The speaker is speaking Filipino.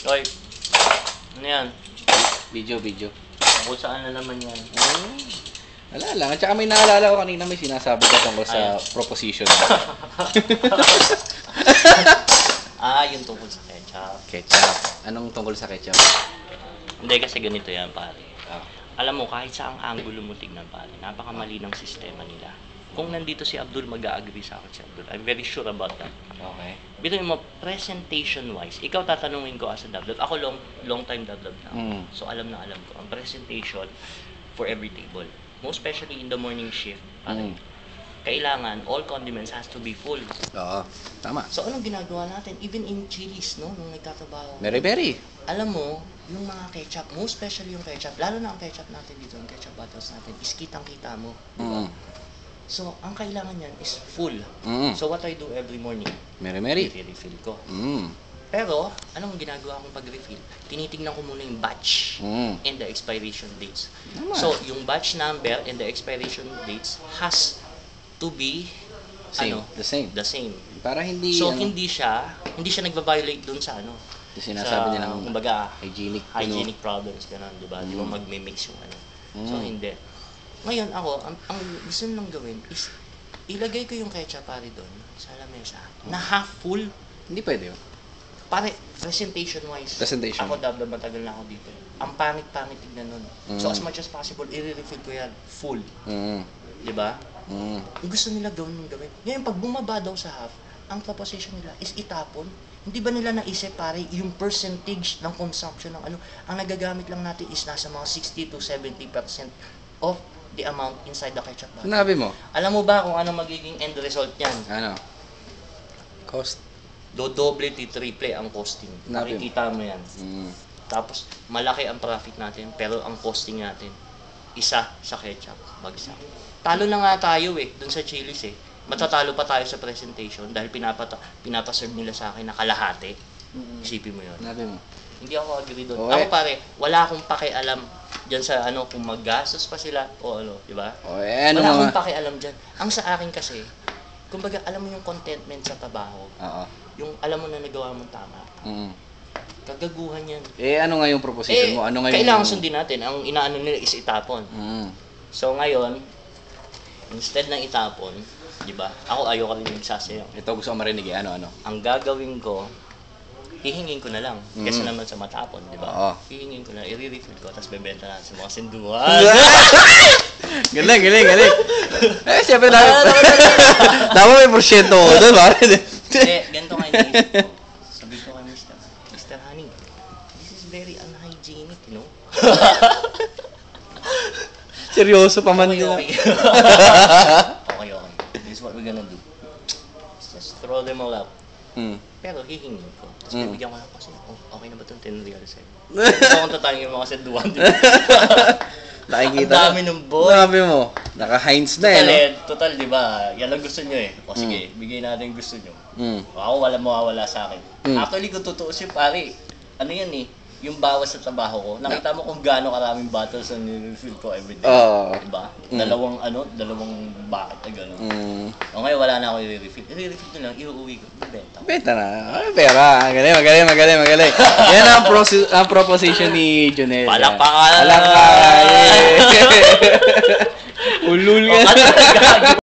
Oy, ano yan? Video. Kung saan na naman yan? Wala lang. At saka may naalala ko kanina may sinasabi ka tungkol sa proposition. Yung tungkol sa ketchup. Ketchup. Anong tungkol sa ketchup? Hindi kasi ganito yan, pare. Ah. Alam mo, kahit saang angulo mo tignan, pare, napakamali ng sistema nila. Kung nandito si Abdul, mag-a-agree sa akin si Abdul. I'm very sure about that. Okay. Bilang mo, presentation-wise, ikaw tatanungin ko as a dablog. Ako long time dablog na. So alam ko. Ang presentation for every table. Most especially in the morning shift, kailangan all condiments has to be full. Oo. Tama. So anong ginagawa natin? Even in Chili's, no? Nung nagtatrabaho. Very. Alam mo, yung mga ketchup, most especially yung ketchup, lalo na ang ketchup natin dito, yung ketchup bottles natin, is kitang-kita mo. Diba? So, ang kailangan yan is full. So, what I do every morning? Very. I-refill ko. Pero, anong ginagawa kong pag-refill? Tinitingnan ko muna yung batch and the expiration dates. So, yung batch number and the expiration dates has to be the same. Para hindi hindi siya nagva-violate dun sa sinasabi nilang kumbaga hygienic problems ganun, di ba? Di ba magme-mix yung So, hindi. Ngayon ako, ang gusto nang gawin is ilagay ko yung ketchup pare doon sa lamesa na half full. Hindi pwede yun. Pare, presentation-wise. Ako matagal na ako dito. Ang pangit-pangit tignan nun. So as much as possible, i-refill ko yan full. Di ba? Yung gusto nila gawin. Ngayon, pag bumaba daw sa half, ang proposition nila is itapon. Hindi ba nila naisip pare yung percentage ng consumption ng ang nagagamit lang natin is nasa mga 60 to 70% of the amount inside the ketchup bottle. Sinabi mo? Alam mo ba kung ano magiging end result niyan? Ano? Cost? Dodoble, triple ang costing. Makikita mo yan. Tapos, malaki ang profit natin, pero ang costing natin, isa sa ketchup, bagsak. Talo na nga tayo dun sa Chili's Matatalo pa tayo sa presentation dahil pinapaserve nila sa akin na kalahati. Isipin mo yun. Sinabi mo? Hindi ako agree doon. Ako pare, wala akong pakialam diyan sa kung maggastos pa sila o di ba? Wala akong pakialam diyan. Ang sa akin kasi, kumbaga alam mo yung contentment sa trabaho. Yung alam mo na nagawa mong tama. Kagaguhan yan. Ano nga yung proposition mo? Ano nga yung kailangan sundin natin. Ang inaano nila is itapon. So ngayon, instead ng itapon, di ba? Ako ayoko rin nagsasayaw. Ito gusto ko marinig ano? Ang gagawin ko, hihingin ko na lang. Kasi naman sa matapon, di ba? Hihingin ko na, i-refill ko, tapos bebenta na sa mga sinduhan. Galing. Siyempre dapat may porsyento ko doon, pare. Ganito nga iniisip ko. Sabi ko kay Mr. Honey, this is very unhygienic, you know? Seryoso pa man nila. Okay. This is what we're gonna do. Just throw them all out. Pero hihingin ko. Tapos bibigyan ko lang kasi, okay na ba itong 10 real sa'yo? Ito kung tatangin yung mga senduhan. Nakikita. Ang dami ng boy. Sabi mo, naka-Heinz na Total, di ba? Yan ang gusto nyo O sige, bigay natin yung gusto nyo. Ako wala mawawala sa akin. Actually, kung tutuusin pare, ano yan yung bawas sa trabaho ko, nakita mo kung gaano karaming bottles ang nire-refill ko everyday. Diba? Dalawang bucket na gano'n. O ngayon, wala na ako i-refill. I-refill ko lang, iuuwi ko. Benta. Benta na. Pera. Magaling. Yan ang proposition ni Jonel. Palakpakan! Ulul ka.